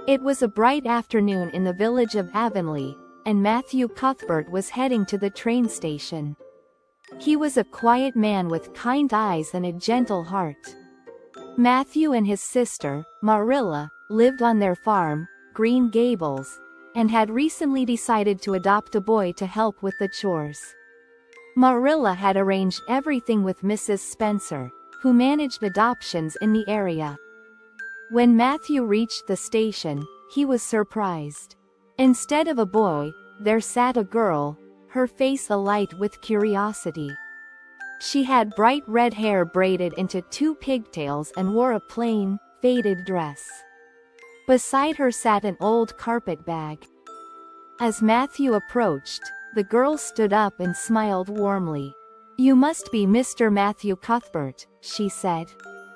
It was a bright afternoon in the village of Avonlea, and Matthew Cuthbert was heading to the train station. He was a quiet man with kind eyes and a gentle heart. Matthew and his sister, Marilla, lived on their farm, Green Gables, and had recently decided to adopt a boy to help with the chores. Marilla had arranged everything with Mrs. Spencer, who managed adoptions in the area. When Matthew reached the station, he was surprised. Instead of a boy, there sat a girl, her face alight with curiosity. She had bright red hair braided into 2 pigtails and wore a plain, faded dress. Beside her sat an old carpet bag. As Matthew approached, the girl stood up and smiled warmly. "You must be Mr. Matthew Cuthbert," she said.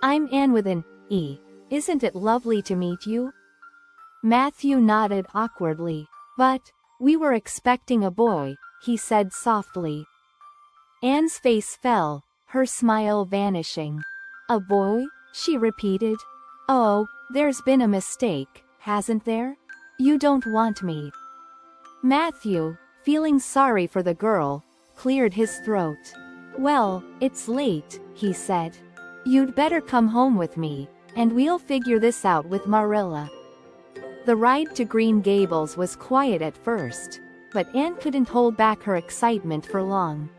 "I'm Anne with an E. Isn't it lovely to meet you?" Matthew nodded awkwardly. "But, we were expecting a boy," he said softly. Anne's face fell, her smile vanishing. "A boy?" she repeated. "Oh, there's been a mistake, hasn't there? You don't want me." Matthew, feeling sorry for the girl, cleared his throat. "Well, it's late," he said. "You'd better come home with me, and we'll figure this out with Marilla." The ride to Green Gables was quiet at first, but Anne couldn't hold back her excitement for long.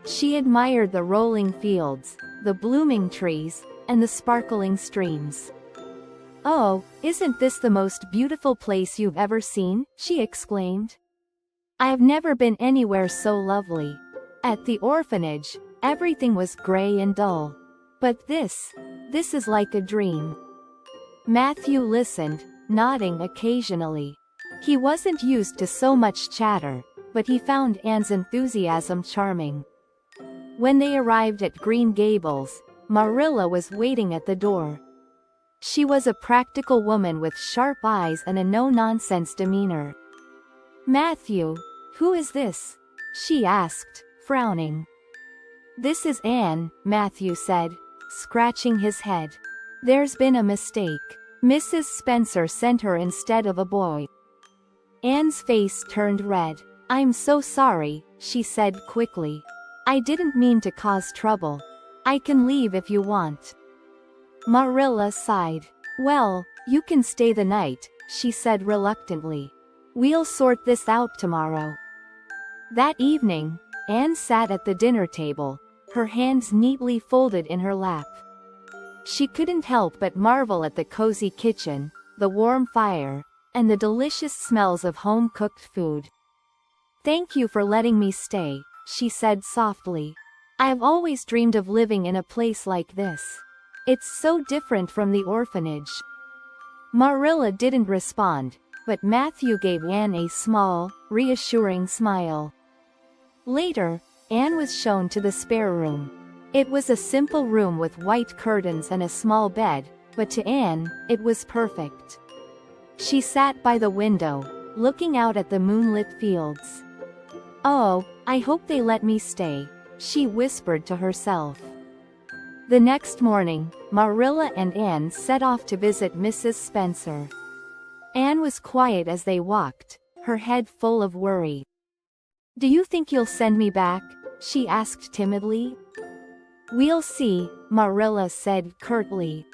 She admired the rolling fields, the blooming trees, and the sparkling streams. "Oh, isn't this the most beautiful place you've ever seen?" she exclaimed. "I've never been anywhere so lovely. At the orphanage, everything was gray and dull. But this is like a dream." Matthew listened, nodding occasionally. He wasn't used to so much chatter, but he found Anne's enthusiasm charming. When they arrived at Green Gables, Marilla was waiting at the door. She was a practical woman with sharp eyes and a no-nonsense demeanor. "Matthew, who is this?" she asked, frowning. "This is Anne," Matthew said, scratching his head. "There's been a mistake. Mrs. Spencer sent her instead of a boy." Anne's face turned red. "I'm so sorry," she said quickly. "I didn't mean to cause trouble. I can leave if you want." Marilla sighed. "Well, you can stay the night," she said reluctantly. "We'll sort this out tomorrow." That evening, Anne sat at the dinner table, her hands neatly folded in her lap. She couldn't help but marvel at the cozy kitchen, the warm fire, and the delicious smells of home-cooked food. "Thank you for letting me stay," she said softly. "I've always dreamed of living in a place like this. It's so different from the orphanage." Marilla didn't respond, but Matthew gave Anne a small, reassuring smile. Later, Anne was shown to the spare room. It was a simple room with white curtains and a small bed, but to Anne, it was perfect. She sat by the window, looking out at the moonlit fields. "Oh, I hope they let me stay," she whispered to herself. The next morning, Marilla and Anne set off to visit Mrs. Spencer. Anne was quiet as they walked, her head full of worry. "Do you think you'll send me back?" she asked timidly. "We'll see," Marilla said curtly.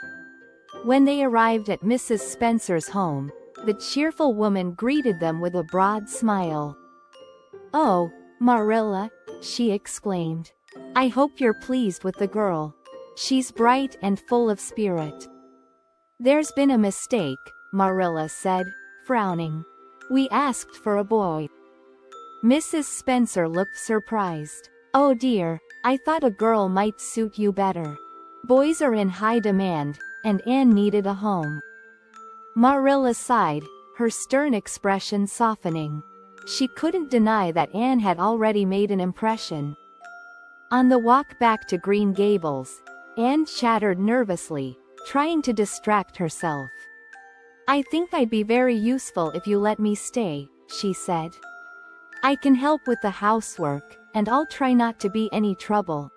When they arrived at Mrs. Spencer's home, the cheerful woman greeted them with a broad smile. "Oh, Marilla," she exclaimed. "I hope you're pleased with the girl. She's bright and full of spirit." "There's been a mistake," Marilla said, frowning. "We asked for a boy." Mrs. Spencer looked surprised. "Oh dear, I thought a girl might suit you better. Boys are in high demand, and Anne needed a home." Marilla sighed, her stern expression softening. She couldn't deny that Anne had already made an impression. On the walk back to Green Gables, Anne chattered nervously, trying to distract herself. "I think I'd be very useful if you let me stay," she said. I can help with the housework, and I'll try not to be any trouble."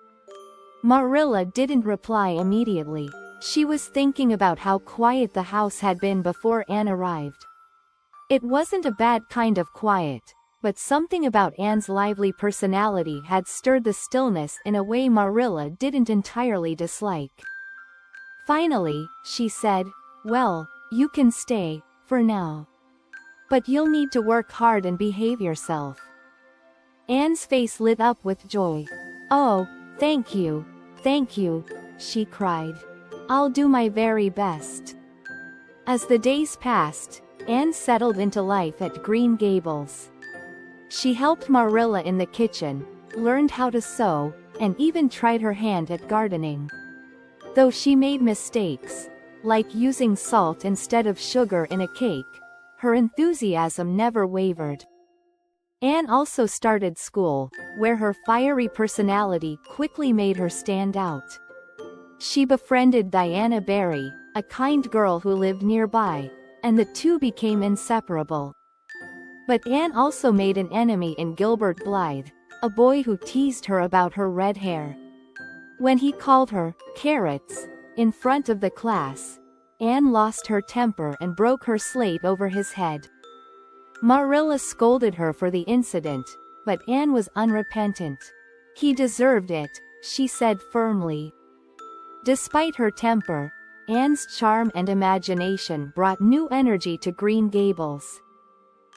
Marilla didn't reply immediately. She was thinking about how quiet the house had been before Anne arrived. It wasn't a bad kind of quiet, but something about Anne's lively personality had stirred the stillness in a way Marilla didn't entirely dislike. Finally, she said, "Well, you can stay, for now. But you'll need to work hard and behave yourself." Anne's face lit up with joy. "Oh, thank you, she cried. "I'll do my very best." As the days passed, Anne settled into life at Green Gables. She helped Marilla in the kitchen, learned how to sew, and even tried her hand at gardening. Though she made mistakes, like using salt instead of sugar in a cake, her enthusiasm never wavered. Anne also started school, where her fiery personality quickly made her stand out. She befriended Diana Barry, a kind girl who lived nearby, and the two became inseparable. But Anne also made an enemy in Gilbert Blythe, a boy who teased her about her red hair. When he called her carrots in front of the class, Anne lost her temper and broke her slate over his head. Marilla scolded her for the incident, but Anne was unrepentant. "He deserved it," she said firmly. Despite her temper, Anne's charm and imagination brought new energy to Green Gables.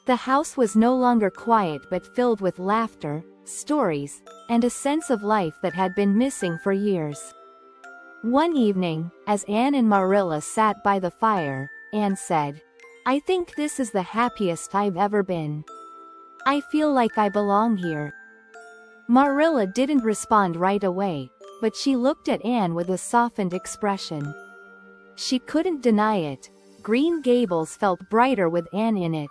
The house was no longer quiet but filled with laughter, stories, and a sense of life that had been missing for years. One evening, as Anne and Marilla sat by the fire, Anne said, "I think this is the happiest I've ever been. I feel like I belong here." Marilla didn't respond right away, but she looked at Anne with a softened expression. She couldn't deny it. Green Gables felt brighter with Anne in it.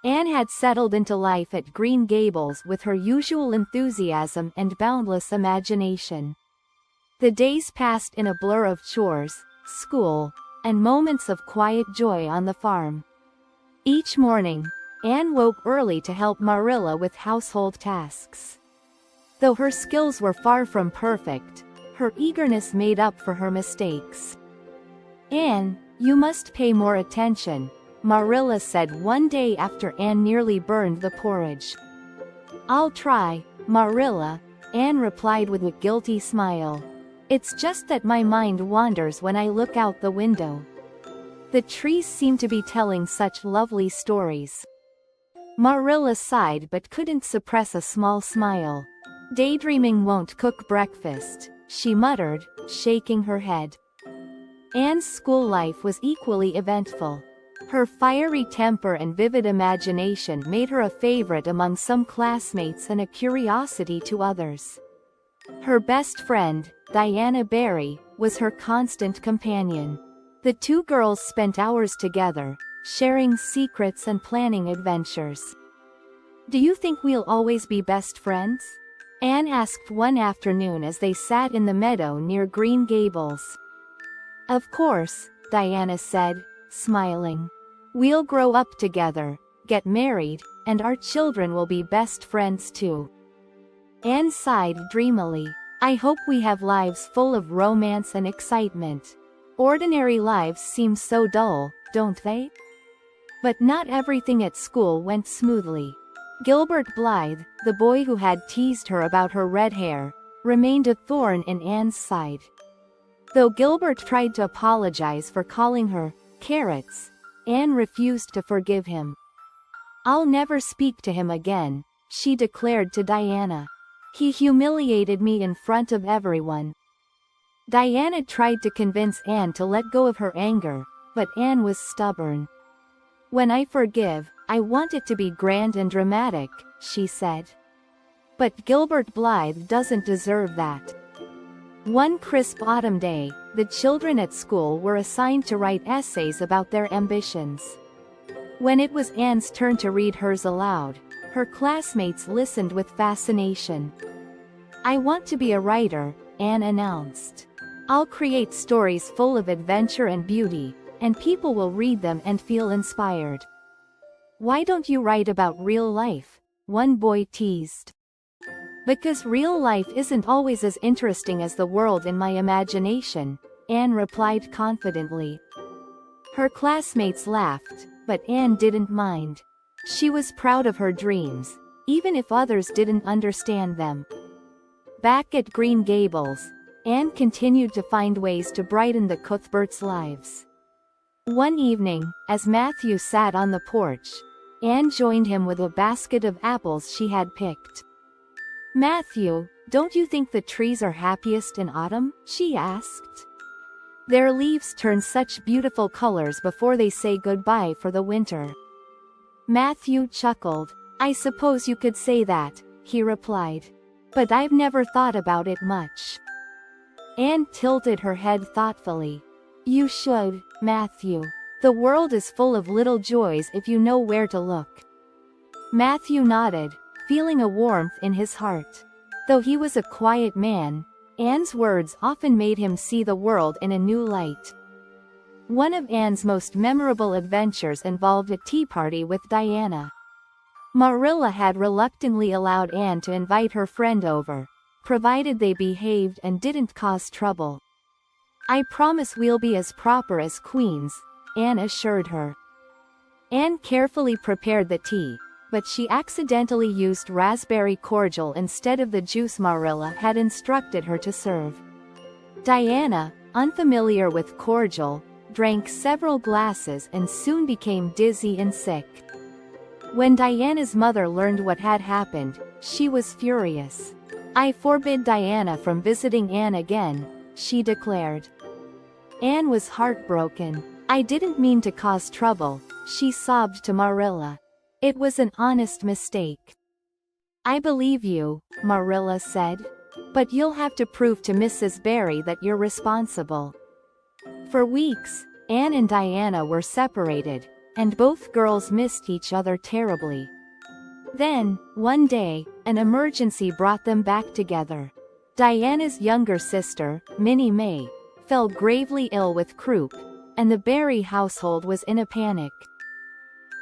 Anne had settled into life at Green Gables with her usual enthusiasm and boundless imagination. The days passed in a blur of chores, school, and moments of quiet joy on the farm. Each morning, Anne woke early to help Marilla with household tasks. Though her skills were far from perfect, her eagerness made up for her mistakes. "Anne, you must pay more attention," Marilla said one day after Anne nearly burned the porridge. "I'll try, Marilla," Anne replied with a guilty smile. "It's just that my mind wanders when I look out the window. The trees seem to be telling such lovely stories." Marilla sighed but couldn't suppress a small smile. "Daydreaming won't cook breakfast," she muttered, shaking her head. Anne's school life was equally eventful. Her fiery temper and vivid imagination made her a favorite among some classmates and a curiosity to others. Her best friend, Diana Barry, was her constant companion. The two girls spent hours together, sharing secrets and planning adventures. "Do you think we'll always be best friends?" Anne asked one afternoon as they sat in the meadow near Green Gables. "Of course," Diana said, smiling. "We'll grow up together, get married, and our children will be best friends too." Anne sighed dreamily. "I hope we have lives full of romance and excitement. Ordinary lives seem so dull, don't they?" But not everything at school went smoothly. Gilbert Blythe, the boy who had teased her about her red hair, remained a thorn in Anne's side. Though Gilbert tried to apologize for calling her carrots, Anne refused to forgive him. "I'll never speak to him again," she declared to Diana. "He humiliated me in front of everyone." Diana tried to convince Anne to let go of her anger, but Anne was stubborn. "When I forgive, I want it to be grand and dramatic," she said. "But Gilbert Blythe doesn't deserve that." One crisp autumn day, the children at school were assigned to write essays about their ambitions. When it was Anne's turn to read hers aloud, her classmates listened with fascination. "I want to be a writer," Anne announced. "I'll create stories full of adventure and beauty, and people will read them and feel inspired." "Why don't you write about real life?" one boy teased. Because real life isn't always as interesting as the world in my imagination, Anne replied confidently. Her classmates laughed, but Anne didn't mind. She was proud of her dreams, even if others didn't understand them. Back at Green Gables, Anne continued to find ways to brighten the Cuthberts' lives. One evening, as Matthew sat on the porch, Anne joined him with a basket of apples she had picked. "Matthew, don't you think the trees are happiest in autumn?" she asked. "Their leaves turn such beautiful colors before they say goodbye for the winter." Matthew chuckled. "I suppose you could say that," he replied. "But I've never thought about it much." Anne tilted her head thoughtfully. "You should, Matthew. The world is full of little joys if you know where to look." Matthew nodded, feeling a warmth in his heart. Though he was a quiet man, Anne's words often made him see the world in a new light. One of Anne's most memorable adventures involved a tea party with Diana. Marilla had reluctantly allowed Anne to invite her friend over, provided they behaved and didn't cause trouble. "I promise we'll be as proper as queens," Anne assured her. Anne carefully prepared the tea, but she accidentally used raspberry cordial instead of the juice Marilla had instructed her to serve. Diana, unfamiliar with cordial, drank several glasses and soon became dizzy and sick. When Diana's mother learned what had happened, she was furious. "I forbid Diana from visiting Anne again," she declared. Anne was heartbroken. "I didn't mean to cause trouble," she sobbed to Marilla. "It was an honest mistake." "I believe you," Marilla said. "But you'll have to prove to Mrs. Barry that you're responsible." For weeks, Anne and Diana were separated, and both girls missed each other terribly. Then, one day, an emergency brought them back together. Diana's younger sister, Minnie May, fell gravely ill with croup, and the Barry household was in a panic.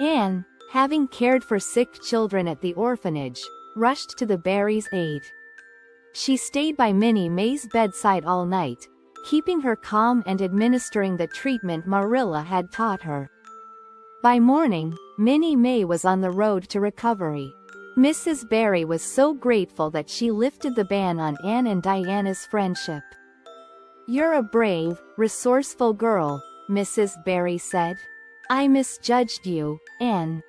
Anne, having cared for sick children at the orphanage, rushed to the Barrys' aid. She stayed by Minnie May's bedside all night, keeping her calm and administering the treatment Marilla had taught her. By morning, Minnie May was on the road to recovery. Mrs. Barry was so grateful that she lifted the ban on Anne and Diana's friendship. "You're a brave, resourceful girl," Mrs. Barry said. "I misjudged you, Anne."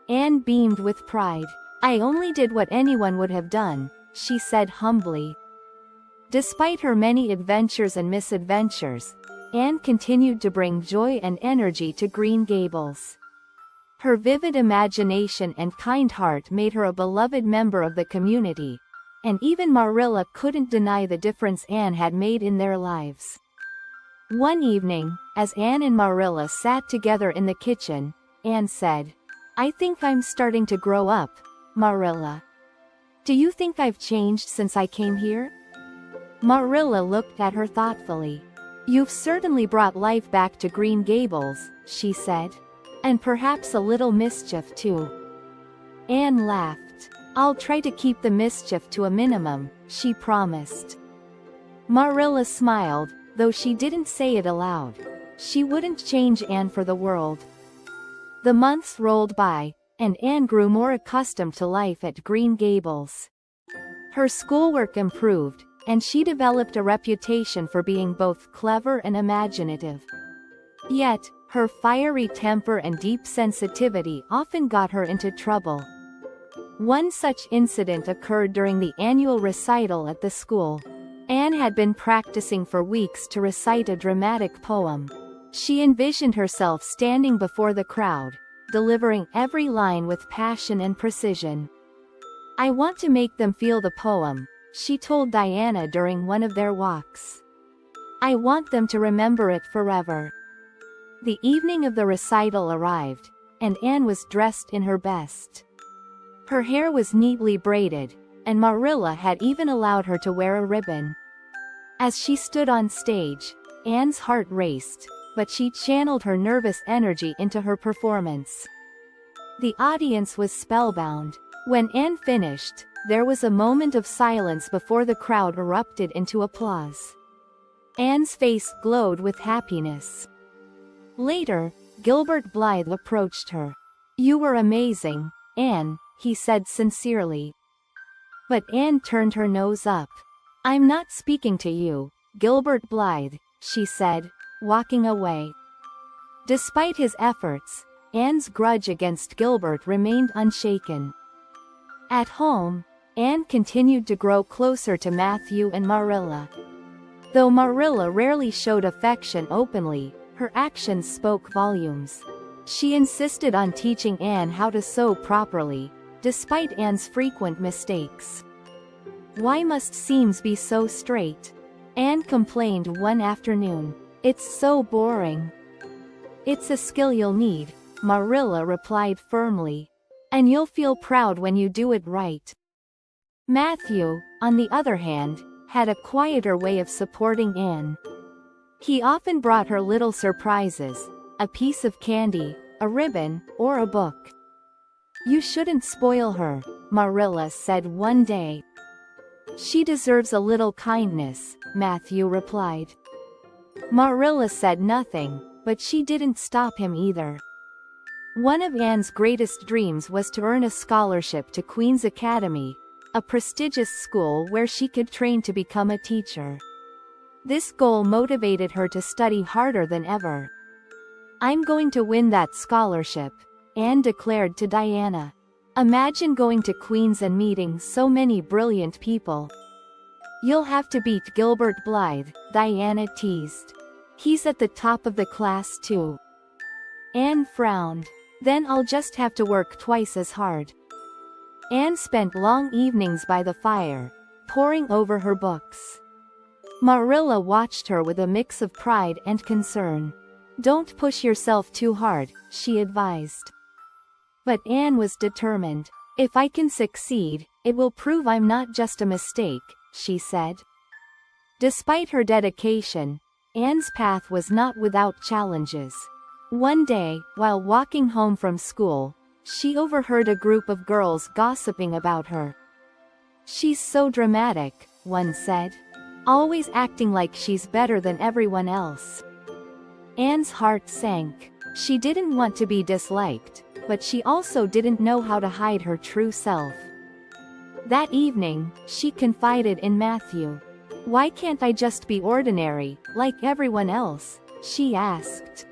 Anne beamed with pride. "I only did what anyone would have done," she said humbly. Despite her many adventures and misadventures, Anne continued to bring joy and energy to Green Gables. Her vivid imagination and kind heart made her a beloved member of the community, and even Marilla couldn't deny the difference Anne had made in their lives. One evening, as Anne and Marilla sat together in the kitchen, Anne said, "I think I'm starting to grow up, Marilla. Do you think I've changed since I came here?" Marilla looked at her thoughtfully. "You've certainly brought life back to Green Gables," she said. "And perhaps a little mischief too." Anne laughed. "I'll try to keep the mischief to a minimum," she promised. Marilla smiled, though she didn't say it aloud. She wouldn't change Anne for the world. The months rolled by, and Anne grew more accustomed to life at Green Gables. Her schoolwork improved, and she developed a reputation for being both clever and imaginative. Yet, her fiery temper and deep sensitivity often got her into trouble. One such incident occurred during the annual recital at the school. Anne had been practicing for weeks to recite a dramatic poem. She envisioned herself standing before the crowd, delivering every line with passion and precision. "I want to make them feel the poem," she told Diana during one of their walks. "I want them to remember it forever." The evening of the recital arrived, and Anne was dressed in her best. Her hair was neatly braided, and Marilla had even allowed her to wear a ribbon. As she stood on stage, Anne's heart raced, but she channeled her nervous energy into her performance. The audience was spellbound. When Anne finished, there was a moment of silence before the crowd erupted into applause. Anne's face glowed with happiness. Later, Gilbert Blythe approached her. "You were amazing, Anne," he said sincerely. But Anne turned her nose up. "I'm not speaking to you, Gilbert Blythe," she said, walking away. Despite his efforts, Anne's grudge against Gilbert remained unshaken. At home, Anne continued to grow closer to Matthew and Marilla. Though Marilla rarely showed affection openly, her actions spoke volumes. She insisted on teaching Anne how to sew properly, despite Anne's frequent mistakes. "Why must seams be so straight?" Anne complained one afternoon. "It's so boring." "It's a skill you'll need," Marilla replied firmly. "And you'll feel proud when you do it right." Matthew, on the other hand, had a quieter way of supporting Anne. He often brought her little surprises, a piece of candy, a ribbon, or a book. "You shouldn't spoil her," Marilla said one day. "She deserves a little kindness," Matthew replied. Marilla said nothing, but she didn't stop him either. One of Anne's greatest dreams was to earn a scholarship to Queen's Academy, a prestigious school where she could train to become a teacher. This goal motivated her to study harder than ever. "I'm going to win that scholarship," Anne declared to Diana. "Imagine going to Queen's and meeting so many brilliant people." "You'll have to beat Gilbert Blythe," Diana teased. "He's at the top of the class too." Anne frowned. "Then I'll just have to work twice as hard." Anne spent long evenings by the fire, poring over her books. Marilla watched her with a mix of pride and concern. "Don't push yourself too hard," she advised. But Anne was determined. "If I can succeed, it will prove I'm not just a mistake," she said. Despite her dedication, Anne's path was not without challenges. One day, while walking home from school, she overheard a group of girls gossiping about her. "She's so dramatic," one said. "Always acting like she's better than everyone else." Anne's heart sank. She didn't want to be disliked, but she also didn't know how to hide her true self. That evening, she confided in Matthew. "Why can't I just be ordinary, like everyone else?" she asked.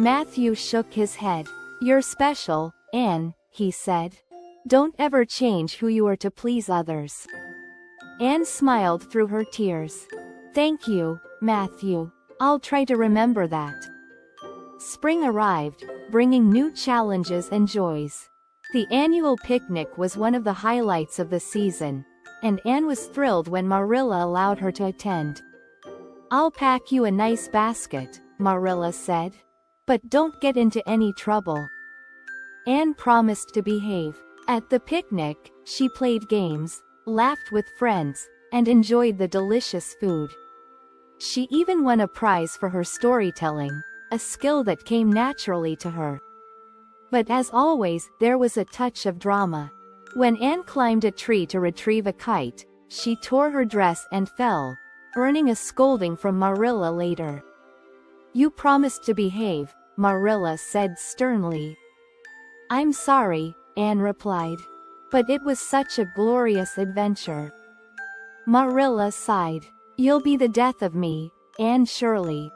Matthew shook his head. "You're special, Anne," he said. "Don't ever change who you are to please others." Anne smiled through her tears. "Thank you, Matthew. I'll try to remember that." Spring arrived, bringing new challenges and joys. The annual picnic was one of the highlights of the season, and Anne was thrilled when Marilla allowed her to attend. "I'll pack you a nice basket," Marilla said. "But don't get into any trouble." Anne promised to behave. At the picnic, she played games, laughed with friends, and enjoyed the delicious food. She even won a prize for her storytelling, a skill that came naturally to her. But as always, there was a touch of drama. When Anne climbed a tree to retrieve a kite, she tore her dress and fell, earning a scolding from Marilla later. "You promised to behave," Marilla said sternly. "I'm sorry," Anne replied. "But it was such a glorious adventure." Marilla sighed. "You'll be the death of me, Anne Shirley."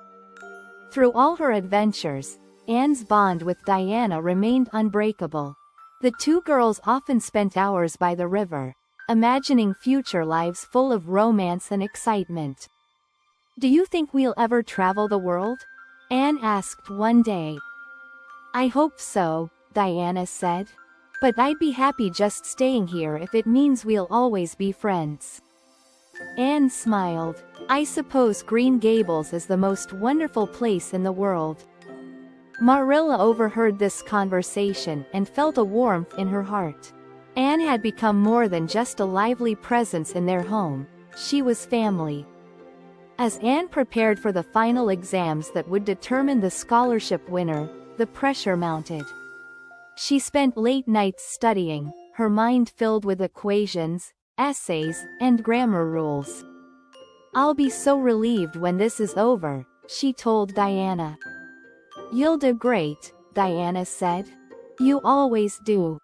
Through all her adventures, Anne's bond with Diana remained unbreakable. The two girls often spent hours by the river, imagining future lives full of romance and excitement. "Do you think we'll ever travel the world?" Anne asked one day. "I hope so," Diana said. "But I'd be happy just staying here if it means we'll always be friends." Anne smiled. "I suppose Green Gables is the most wonderful place in the world." Marilla overheard this conversation and felt a warmth in her heart. Anne had become more than just a lively presence in their home, she was family. As Anne prepared for the final exams that would determine the scholarship winner, the pressure mounted. She spent late nights studying, her mind filled with equations, essays, and grammar rules. "I'll be so relieved when this is over," she told Diana. "You'll do great," Diana said. "You always do."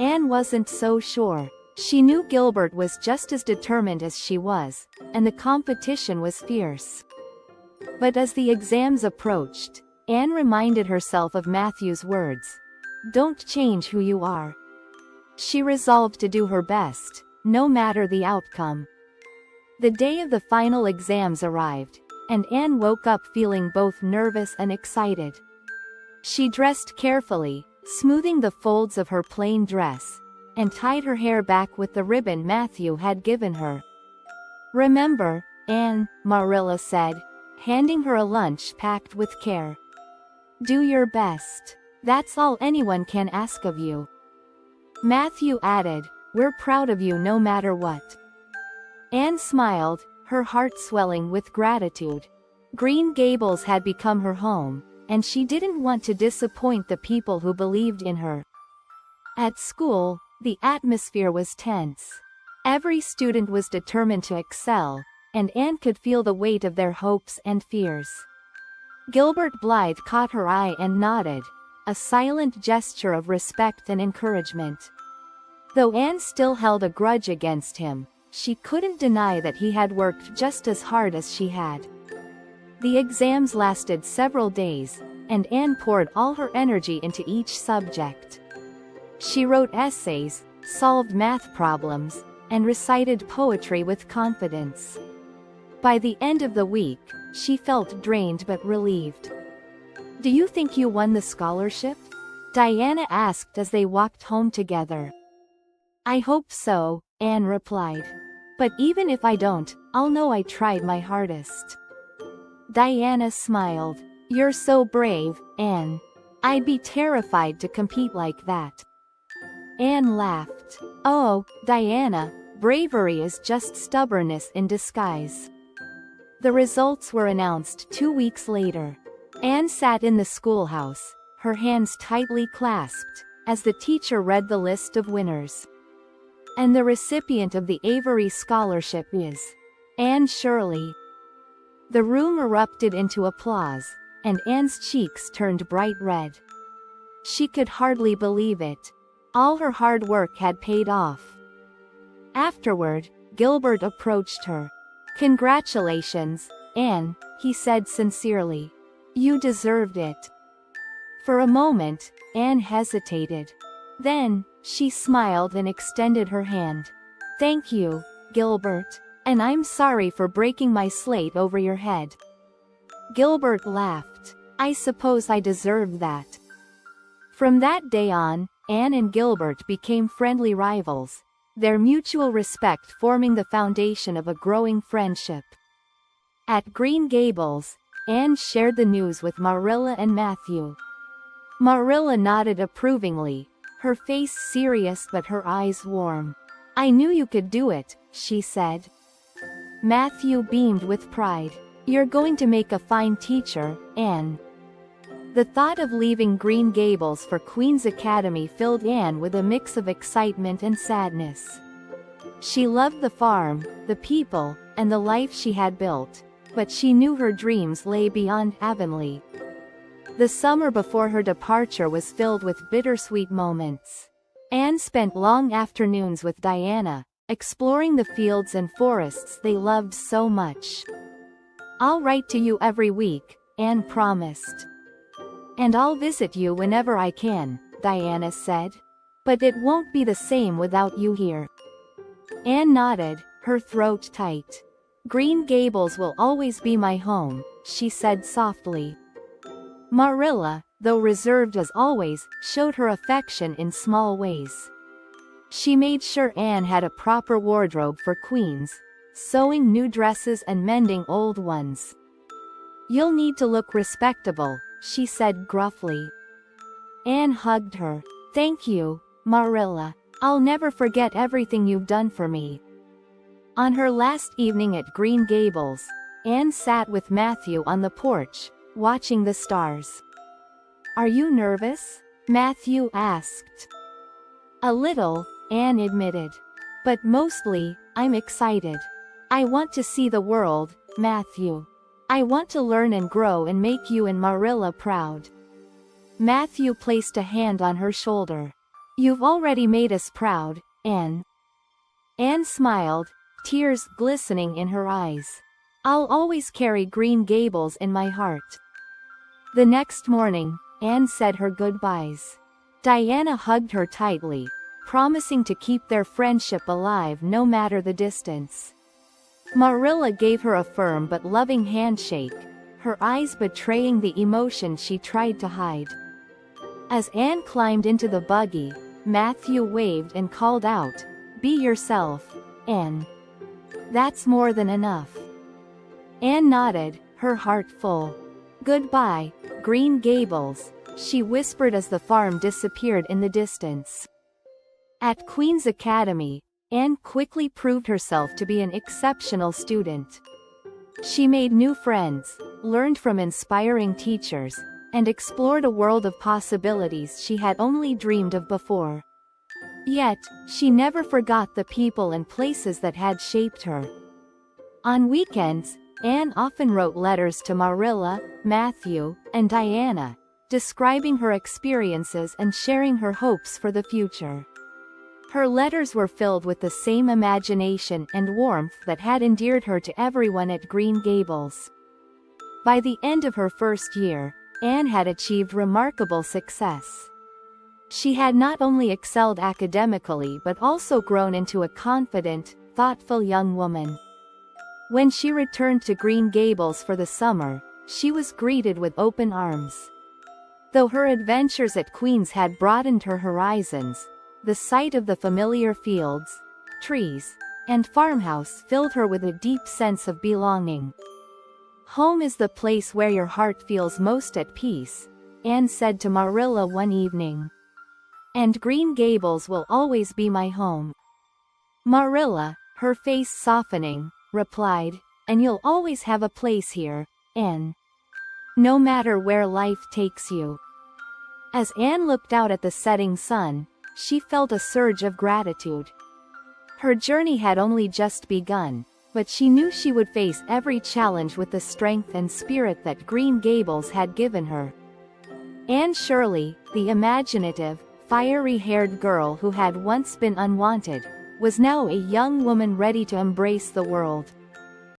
Anne wasn't so sure. She knew Gilbert was just as determined as she was, and the competition was fierce. But as the exams approached, Anne reminded herself of Matthew's words. "Don't change who you are." She resolved to do her best, no matter the outcome. The day of the final exams arrived, and Anne woke up feeling both nervous and excited. She dressed carefully, smoothing the folds of her plain dress, and tied her hair back with the ribbon Matthew had given her. "Remember, Anne," Marilla said, handing her a lunch packed with care. "Do your best. That's all anyone can ask of you." Matthew added, "We're proud of you no matter what." Anne smiled, her heart swelling with gratitude. Green Gables had become her home, and she didn't want to disappoint the people who believed in her. At school, the atmosphere was tense. Every student was determined to excel, and Anne could feel the weight of their hopes and fears. Gilbert Blythe caught her eye and nodded, a silent gesture of respect and encouragement. Though Anne still held a grudge against him, she couldn't deny that he had worked just as hard as she had. The exams lasted several days, and Anne poured all her energy into each subject. She wrote essays, solved math problems, and recited poetry with confidence. By the end of the week, she felt drained but relieved. "Do you think you won the scholarship?" Diana asked as they walked home together. "I hope so," Anne replied. "But even if I don't, I'll know I tried my hardest." Diana smiled. "You're so brave, Anne. I'd be terrified to compete like that." Anne laughed. "Oh, Diana, bravery is just stubbornness in disguise." The results were announced 2 weeks later. Anne sat in the schoolhouse, her hands tightly clasped, as the teacher read the list of winners. "And the recipient of the Avery Scholarship is Anne Shirley." The room erupted into applause, and Anne's cheeks turned bright red. She could hardly believe it. All her hard work had paid off. Afterward, Gilbert approached her. "Congratulations, Anne," he said sincerely. "You deserved it." For a moment, Anne hesitated. Then, she smiled and extended her hand. "Thank you, Gilbert. And I'm sorry for breaking my slate over your head." Gilbert laughed. "I suppose I deserved that." From that day on, Anne and Gilbert became friendly rivals, their mutual respect forming the foundation of a growing friendship. At Green Gables, Anne shared the news with Marilla and Matthew. Marilla nodded approvingly, her face serious but her eyes warm. "I knew you could do it," she said. Matthew beamed with pride. "You're going to make a fine teacher, Anne." The thought of leaving Green Gables for Queen's Academy filled Anne with a mix of excitement and sadness. She loved the farm, the people, and the life she had built, but she knew her dreams lay beyond Avonlea. The summer before her departure was filled with bittersweet moments. Anne spent long afternoons with Diana, exploring the fields and forests they loved so much. "I'll write to you every week," Anne promised. "And I'll visit you whenever I can," Diana said. "But it won't be the same without you here." Anne nodded, her throat tight. "Green Gables will always be my home," she said softly. Marilla, though reserved as always, showed her affection in small ways. She made sure Anne had a proper wardrobe for queens, sewing new dresses and mending old ones. "You'll need to look respectable," she said gruffly. Anne hugged her. "Thank you, Marilla. I'll never forget everything you've done for me." On her last evening at Green Gables, Anne sat with Matthew on the porch, watching the stars. "Are you nervous?" Matthew asked. A little, Anne admitted. But mostly, I'm excited. I want to see the world, Matthew. I want to learn and grow and make you and Marilla proud. Matthew placed a hand on her shoulder. You've already made us proud, Anne. Anne smiled, tears glistening in her eyes. I'll always carry Green Gables in my heart. The next morning, Anne said her goodbyes. Diana hugged her tightly, promising to keep their friendship alive no matter the distance. Marilla gave her a firm but loving handshake, her eyes betraying the emotion she tried to hide. As Anne climbed into the buggy, Matthew waved and called out, "Be yourself, Anne. That's more than enough." Anne nodded, her heart full. "Goodbye, Green Gables," she whispered as the farm disappeared in the distance. At Queen's Academy, Anne quickly proved herself to be an exceptional student. She made new friends, learned from inspiring teachers, and explored a world of possibilities she had only dreamed of before. Yet, she never forgot the people and places that had shaped her. On weekends, Anne often wrote letters to Marilla, Matthew, and Diana, describing her experiences and sharing her hopes for the future. Her letters were filled with the same imagination and warmth that had endeared her to everyone at Green Gables. By the end of her first year, Anne had achieved remarkable success. She had not only excelled academically but also grown into a confident, thoughtful young woman. When she returned to Green Gables for the summer, she was greeted with open arms. Though her adventures at Queen's had broadened her horizons, the sight of the familiar fields, trees, and farmhouse filled her with a deep sense of belonging. "Home is the place where your heart feels most at peace," Anne said to Marilla one evening. "And Green Gables will always be my home." Marilla, her face softening, replied, "And you'll always have a place here, Anne. No matter where life takes you." As Anne looked out at the setting sun, she felt a surge of gratitude. Her journey had only just begun, but she knew she would face every challenge with the strength and spirit that Green Gables had given her. Anne Shirley, the imaginative, fiery-haired girl who had once been unwanted, was now a young woman ready to embrace the world.